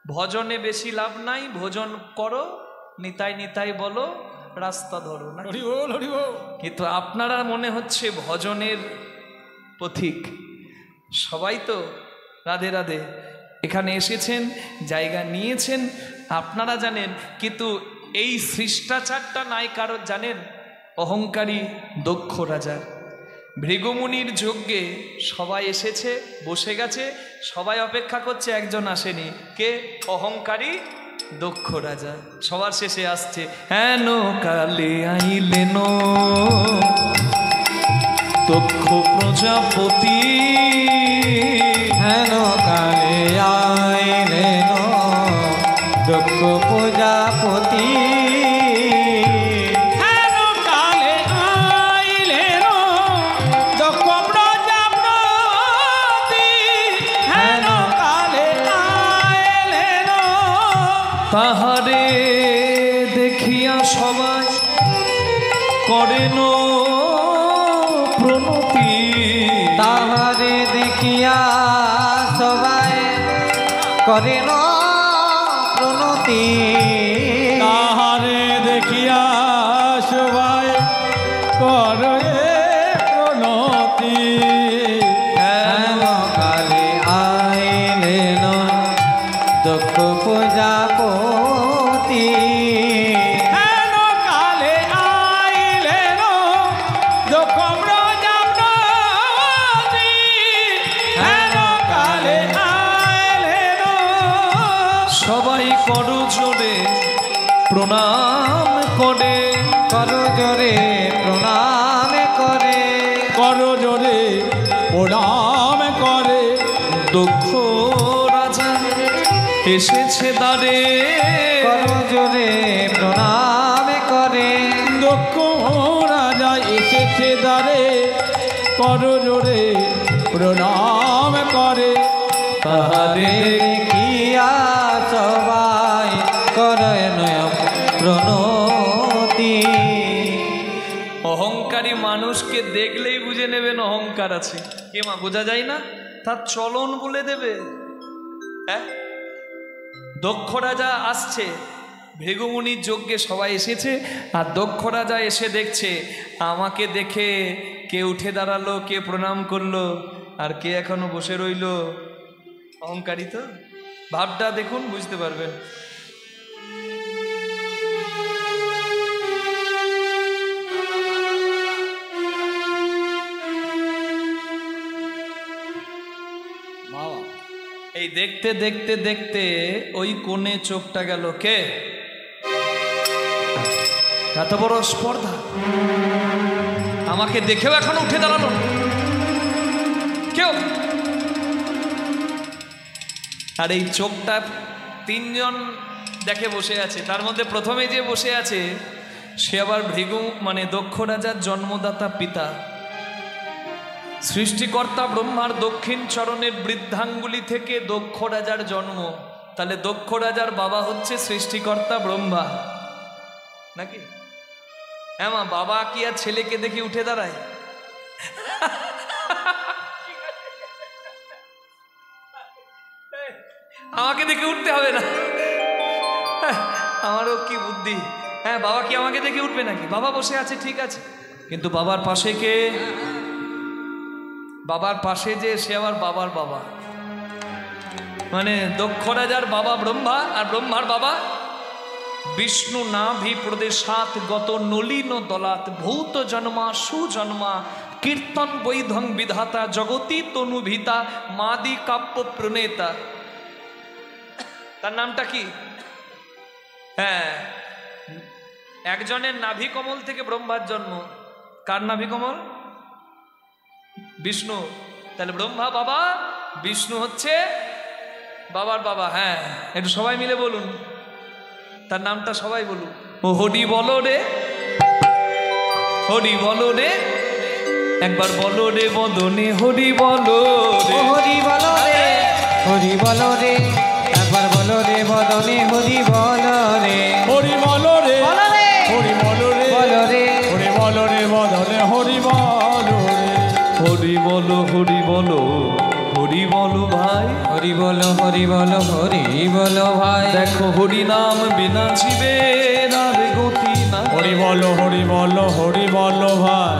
ভজনে বেশি লাভ নাই, ভোজন করো, নিতাই নিতাই বলো, রাস্তা ধরো না। হরি বল, হরি বল। কিন্তু আপনারা মনে হচ্ছে ভজনের পথিক। সবাই তো রাধে রাধে এখানে এসেছেন, জায়গা নিয়েছেন, আপনারা জানেন। কিন্তু এই শিষ্টাচারটা নাই কারোর, জানেন? অহংকারী দক্ষ রাজার। ভৃগুমুনির যজ্ঞে সবাই এসেছে, বসে গেছে, সবাই অপেক্ষা করছে, একজন আসেনি। কে? অহংকারী দক্ষ রাজা। সবার শেষে আসছে, হেন কালে আইলেন দক্ষ প্রজাপতি, হেন কালে আইলেন দক্ষ প্রজাপতি, হেন কালে আইলেন দক্ষ প্রজাপতি, তাহারে দেখিয়া সবাই করেন প্রণতি, তাহারে দেখিয়া সবাই করেন প্রণতি, তাহারে দেখিয়া সবাই করে প্রণতি। হেন কালে আইলেন দক্ষ প্রজাপতি, হেন কালে আইলেন দক্ষ প্রজাপতি, হেন কালে আইলেন সবাই করো জোরে প্রণাম করে, করো জোরে প্রণাম করে, করো জোরে প্রণাম করে। দক্ষ রাজা এসেছে দ্বারে, করো জোরে প্রণাম করে, দক্ষ রাজা এসেছে দ্বারে, করো জোরে প্রণাম করে। তাহারে দেখিয়া সবাই করেন প্রণতি। অহংকারী মানুষকে দেখলেই বুঝে নেবেন অহংকার আছে। কে মা বোঝা যায় না? তার চলন বলে দেবে। হ্যাঁ, দক্ষ রাজা আসছে, ভৃগুমুনির যজ্ঞে সবাই এসেছে, আর দক্ষ রাজা এসে দেখছে আমাকে দেখে কে উঠে দাঁড়ালো, কে প্রণাম করলো, আর কে এখনো বসে রইল। অহংকারী তো, ভাবটা দেখুন বুঝতে পারবেন। এই দেখতে দেখতে দেখতে ওই কোণে চোখটা গেল, কে এত বড় স্পর্ধা, আমাকে দেখেও এখন উঠে দাঁড়ালো কেউ। আর এই চোখটা তিনজন দেখে বসে আছে, তার মধ্যে প্রথমে যে বসে আছে সে আবার ভৃগু মানে দক্ষ রাজার জন্মদাতা পিতা, সৃষ্টিকর্তা ব্রহ্মার দক্ষিণ চরণের বৃদ্ধাঙ্গুলি থেকে দক্ষ রাজার জন্ম। তাহলে দক্ষ রাজার বাবা হচ্ছে সৃষ্টিকর্তা ব্রহ্মা নাকি? হ্যাঁ মা, বাবা কি আর ছেলেকে দেখে উঠে দাঁড়ায়? আমাকে দেখে উঠতে হবে না, আমারও কি বুদ্ধি। হ্যাঁ, বাবা কি আমাকে দেখে উঠবে নাকি? বাবা বসে আছে ঠিক আছে, কিন্তু বাবার পাশে কে? বাবার পাশে যে সে আবার বাবার বাবা, মানে দক্ষ রাজার বাবা ব্রহ্মা, আর ব্রহ্মার বাবা বিষ্ণু। নাভি প্রদেশাত গত নলিন দলাত ভূত জন্মা সুজন্মা কীর্তন বৈধং বিধাতা জগতি তনুভিতা মাদি কাব্য প্রণেতা। তার নামটা কি? হ্যাঁ, একজনের নাভি কমল থেকে ব্রহ্মার জন্ম। কার নাভি কমল? বিষ্ণু। তাহলে ব্রহ্মা বাবা, বিষ্ণু হচ্ছে বাবার বাবা। হ্যাঁ, একটু সবাই মিলে বলুন তার নামটা, সবাই বলুন। ও হরি বলো রে, হরি বলো রে, একবার বলো রে বদনে হরি বলো রে, হরি বলো রে, হরি বলো রে, একবার বলো রে বদনে হরি বলো রে, হরি বলো রে, বলো রে, হরি বলো রে, বলো রে, হরি বলো রে বদনে হরি বলো রে। হরি বলো, হরি বলো, হরি বলো ভাই, হরি বলো, হরি বলো, হরি বলো ভাই। দেখো হরি নাম বিনা জীবের আর গতি না। হরি বলো, হরি বলো, হরি বলো ভাই,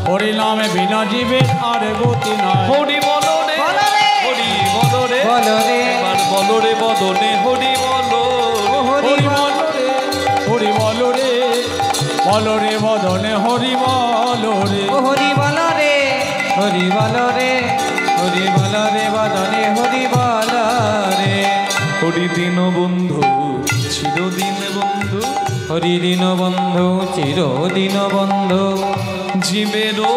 হরি নামে বিনা জীবের আর গতি নাই। হরি বলো রে, বলো রে, হরি বলো রে, বলো রে, এবার বলো রে বদনে হরি বলো, হরি বলো রে, হরি বলো রে, বলো রে বদনে হরি বলো রে। হরি বলো রে, হরি বলো রে, হরি বলো রে বদনে হরি বলো রে। হরি দিন বন্ধু চিরদিন বন্ধু, হরি দিন বন্ধু চিরদিন বন্ধু, জীবেরও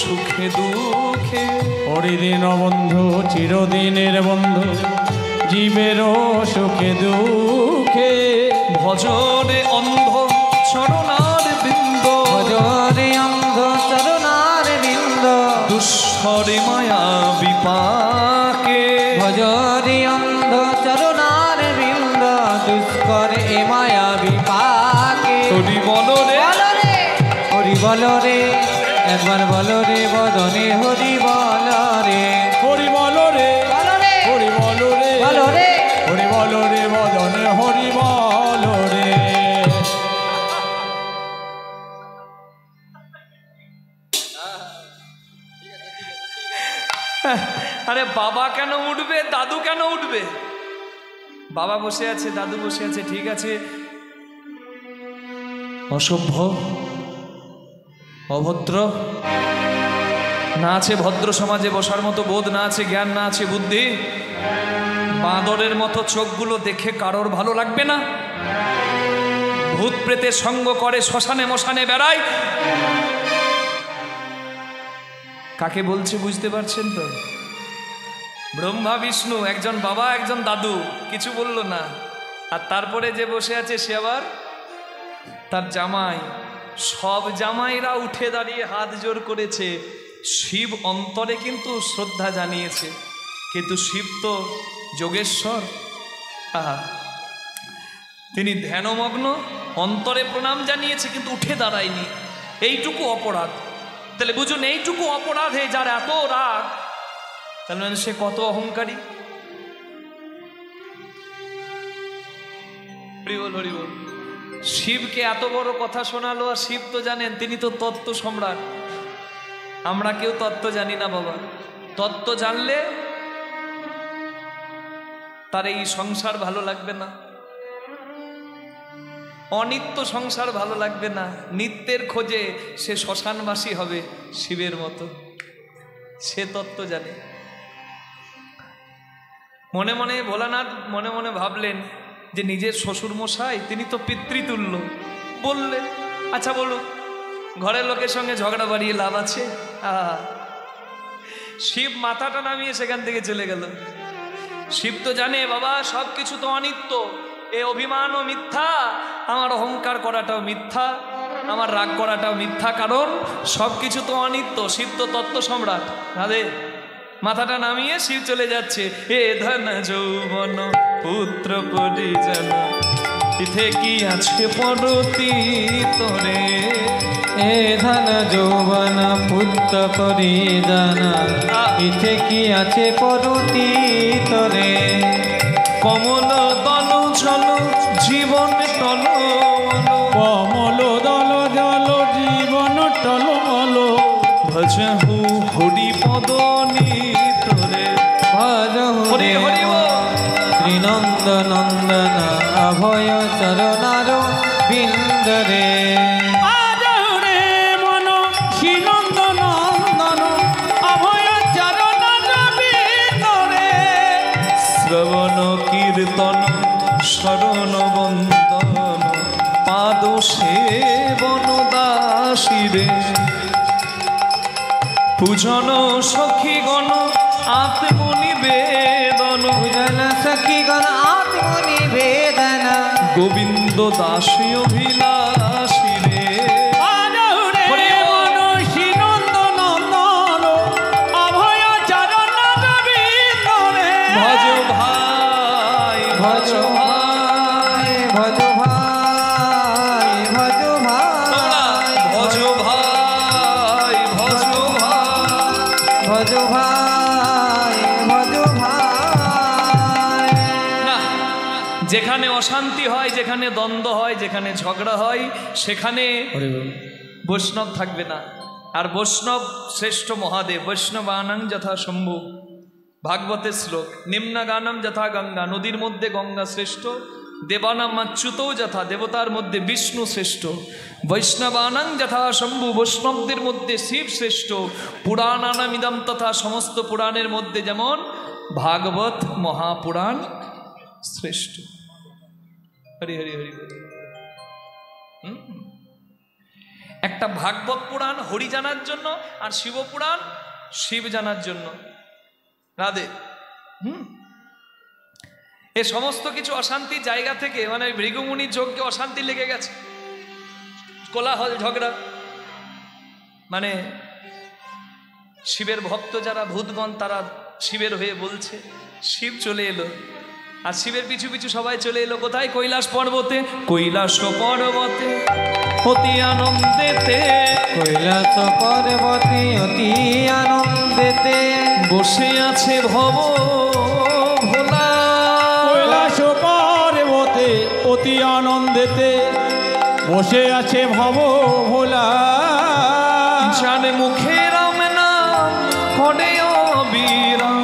সুখে দুঃখে। হরি দিন বন্ধু চিরদিনের বন্ধু, জীবেরও সুখে দুঃখে। ভজরে অন্ধ চরণার বৃন্দ, ভজরে অন্ধ চরণার বৃন্দ, দুঃস্বরে মায়া বিপাকে। ভজরে অন্ধ চরণার বৃন্দ, দুষ্ট কর এ মায়া বিপাকে হরি বলো রে হরি বলো রে একবার বলো রে বদনে হরি বলো রে হরি বলো রে হরি বলো রে বলো রে হরি বলো রে বদনে হরি বলো রে। আরে বাবা কেন উঠবে, দাদু কেন উঠবে? বাবা বসে আছে, দাদু বসে আছে, ঠিক আছে। অসভ্য, অভদ্র, না আছে ভদ্র সমাজে বসার মতো বোধ, না আছে জ্ঞান, না আছে বুদ্ধি। বাঁদরের মতো চোখগুলো দেখে কারোর ভালো লাগবে না? ভূত প্রেতের সঙ্গ করে, শ্মশানে মশানে বেড়ায়। কাকে বলছে বুঝতে পারছেন তো? ব্রহ্মা বিষ্ণু, একজন বাবা একজন দাদু, কিছু বলল না। আর তারপরে যে বসে আছে সে আবার তার জামাই। সব জামাইরা উঠে দাঁড়িয়ে হাত জোর করেছে। শিব অন্তরে কিন্তু শ্রদ্ধা জানিয়েছে, কিন্তু শিব তো যোগেশ্বর। আহা, তিনি ধ্যানমগ্ন, অন্তরে প্রণাম জানিয়েছে কিন্তু উঠে দাঁড়ায়নি। এইটুকু অপরাধ। তাহলে বুঝুন, এইটুকু অপরাধে যার এত রাগ, তাহলে সে কত অহংকারী। হরিবল হরিবল। শিবকে এত বড় কথা শোনালো, আর শিব তো জানেন তিনি তো তত্ত্ব সম্রাট। আমরা কেউ তত্ত্ব জানি না বাবা। তত্ত্ব জানলে তার এই সংসার ভালো লাগবে না, অনিত্য সংসার ভালো লাগবে না। নিত্যের খোঁজে সে শ্মশানবাসী হবে শিবের মতো। সে তত্ত্ব জানে। মনে মনে ভোলানাথ মনে মনে ভাবলেন যে নিজের শ্বশুর মশাই, তিনি তো পিতৃতুল্য। বললে আচ্ছা বলুক, ঘরের লোকের সঙ্গে ঝগড়া বাড়িয়ে লাভ আছে? শিব মাথাটা নামিয়ে সেখান থেকে চলে গেল। শিব তো জানে বাবা সব কিছু তো অনিত্য, এ অভিমানও মিথ্যা, আমার অহংকার করাটাও মিথ্যা, আমার রাগ করাটাও মিথ্যা, কারণ সব কিছু তো অনিত্য। শিব তো তত্ত্ব সম্রাট। রাধে, মাথাটা নামিয়ে শিব চলে যাচ্ছে। এ ধন যৌবন পুত্র পরিজন, ইথে কি আছে পরতি তোরে। এ ধন যৌবন পুত্র পরিজন, ইথে কি আছে পরতি তোরে। কমল দল জল জীবন টল, কমল দল জল জীবন টলমল, ভজহু হরি পদ নিতরে। ভজ হরি হরি শ্রীনন্দ নন্দন অভয় চরণার বিন্দরে। আজরে মন শ্রীনন্দ নন্দন অভয় চরণার বিন্দরে। শ্রবণ কীর্তন শরণ বন্দন পাদ সেবন দাসীরে। পূজন সখীগণ আত্মনিবেদন, পূজন সখীগণ আত্মনিবেদন। গোবিন্দ দাসী অভিলাষী রে। আজরে মন শ্রীনন্দ নন্দন অভয় চরণার বিন্দরে। ভজ ভাই ভজ ভাই ভজ ভাই ভজ ভাই ভজ ভাই ভজ ভাই ভজ ভাই ভজ ভাই। না, যেখানে অশান্তি হয়, যেখানে দ্বন্দ্ব হয়, যেখানে ঝগড়া হয়, সেখানে বৈষ্ণব থাকবে না। আর বৈষ্ণব শ্রেষ্ঠ মহাদেব। বৈষ্ণবানাং যথা শম্ভু, ভাগবতের শ্লোক। নিম্ন গানম যথা গঙ্গা, নদীর মধ্যে গঙ্গা শ্রেষ্ঠ। দেবানাম অচ্যুতও যথা, দেবতার মধ্যে বিষ্ণু শ্রেষ্ঠ। বৈষ্ণবানাং যথা শম্ভু, বৈষ্ণবদের মধ্যে শিব শ্রেষ্ঠ। পুরাণানাম ইদম তথা, সমস্ত পুরাণের মধ্যে যেমন ভাগবত মহাপুরাণ শ্রেষ্ঠ। হরি হরি হরি। একটা ভাগবত পুরাণ হরি জানার জন্য, আর শিব পুরাণ শিব জানার জন্য। রাধে। এ সমস্ত কিছু অশান্তির জায়গা থেকে, মানে ভৃগুমুনির যোগকে অশান্তি লেগে গেছে, কোলাহল ঝগড়া। মানে শিবের ভক্ত যারা ভূতগণ, তারা শিবের হয়ে বলছে। শিব চলে এলো, আর শিবের পিছু পিছু সবাই চলে এলো কোথায়? কৈলাস পর্বতে। কৈলাস পর্বতে অতি আনন্দেতে, কৈলাস পর্বতে অতি আনন্দেতে বসে আছে ভব ভোলা। কৈলাস পর্বতে অতি আনন্দেতে বসে আছে ভব ভোলা। যার মুখে রাম নাম করে অবিরাম,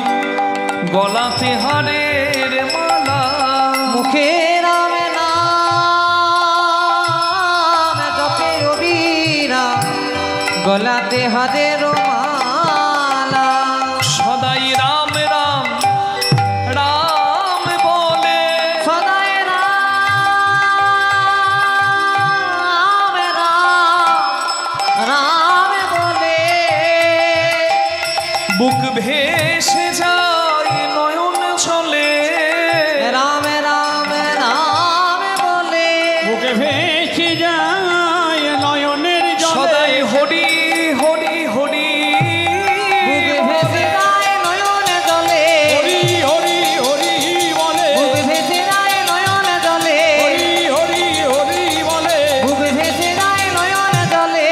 গলাতে হারের মালা। মুখে রাম নাম জপে অবিরাম, গলাতে হাতের মালা। সদাই রাম রাম রাম বলে, সদাই রাম রাম রাম বলে বুক ভেসে যায় নয়ন ছলে। রাম রাম রাম বলে বুকে ভেসে যায় নয়নের জলে। সদাই হরি হরি হরি বুক ভেসে যায় নয়ন জলে, হরি হরি হরি বলে। বুক ভেসে যায় নয়ন জলে, হরি হরি হরি বলে। বুক ভেসে যায় নয়ন জলে।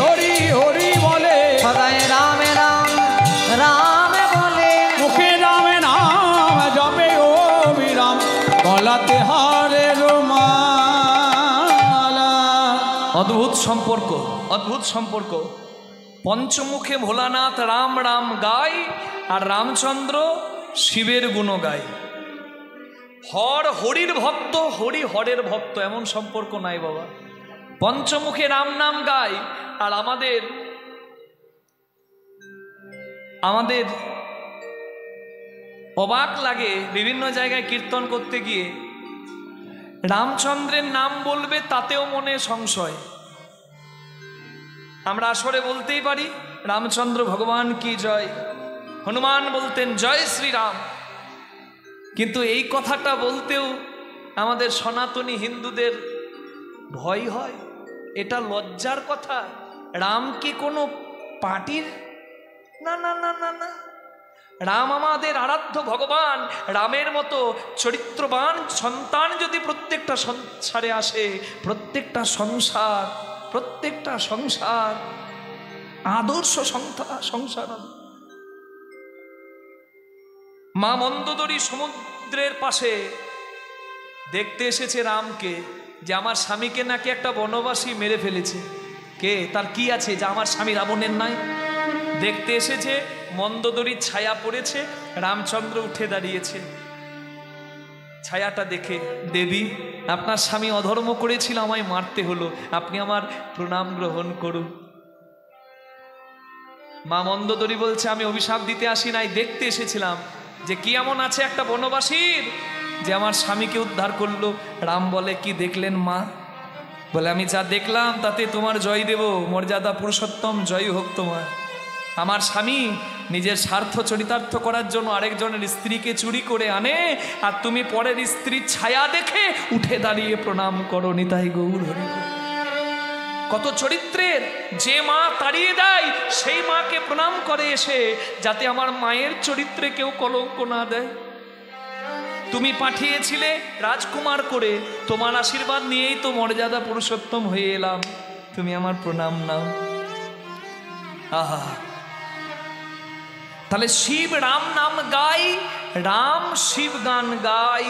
হরি হরি বলে। সদাই রাম রাম রাম বলে মুখে রাম নাম জপে অবিরাম, গলাতে হারের মালা। অদ্ভুত সম্পর্ক, অদ্ভুত সম্পর্ক। পঞ্চমুখে ভোলানাথ রাম রাম গায়, আর রামচন্দ্র শিবের গুণ গায়। হর হরির ভক্ত, হরি হরের ভক্ত, এমন সম্পর্ক নাই বাবা। পঞ্চমুখে রাম নাম গায়, আর আমাদের অবাক লাগে বিভিন্ন জায়গায় কীর্তন করতে গিয়ে রামচন্দ্রের নাম বলবে তাতেও মনে সংশয়। আমরা আসরে বলতেই পারি রামচন্দ্র ভগবান কি জয়, হনুমান বলতেন জয় শ্রীরাম, কিন্তু এই কথাটা বলতেও আমাদের সনাতনী হিন্দুদের ভয় হয়। এটা লজ্জার কথা। রাম কি কোনো পার্টির? না না না না না, রাম আমাদের আরাধ্য ভগবান। রামের মতো চরিত্রবান সন্তান যদি প্রত্যেকটা সংসারে আসে, প্রত্যেকটা সংসার আদর্শ সংসার। মা মন্দোদরী সমুদ্রের পাশে দেখতে এসেছে রামকে, যে আমার স্বামীকে নাকি একটা বনবাসী মেরে ফেলেছে। কে? তার কি আছে যে আমার স্বামী রাবণের নাই? দেখতে এসেছে, মন্দোদরীর ছায়া পড়েছে, রামচন্দ্র উঠে দাঁড়িয়েছে। ছায়াটা দেখে, দেবী আপনার স্বামী অধর্ম করেছিল, আমায় মারতে হলো, আপনি আমার প্রণাম গ্রহণ করুন। মা মন্দোদরী বলছে আমি অভিশাপ দিতে আসি নাই, দেখতে এসেছিলাম যে কি এমন আছে একটা বনবাসীর যে আমার স্বামীকে উদ্ধার করলো। রাম বলে কি দেখলেন মা? বলে আমি যা দেখলাম তাতে তোমার জয় দেব, মর্যাদা পুরুষোত্তম জয় হোক তোমার। আমার স্বামী নিজের স্বার্থ চরিতার্থ করার জন্য আরেকজনের স্ত্রীকে চুরি করে আনে, আর তুমি পরের স্ত্রীর ছায়া দেখে উঠে দাঁড়িয়ে প্রণাম করো। নিতাই গৌর হরি। কত চরিত্রের! যে মা তাড়িয়ে দেয় সেই মাকে প্রণাম করে এসে, যাতে আমার মায়ের চরিত্রে কেউ কলঙ্ক না দেয়। তুমি পাঠিয়েছিলে রাজকুমার করে, তোমার আশীর্বাদ নিয়েই তো মর্যাদা পুরুষোত্তম হয়ে এলাম, তুমি আমার প্রণাম নাও। আহা, তাহলে শিব রাম নাম গাই, রাম শিব গান গাই।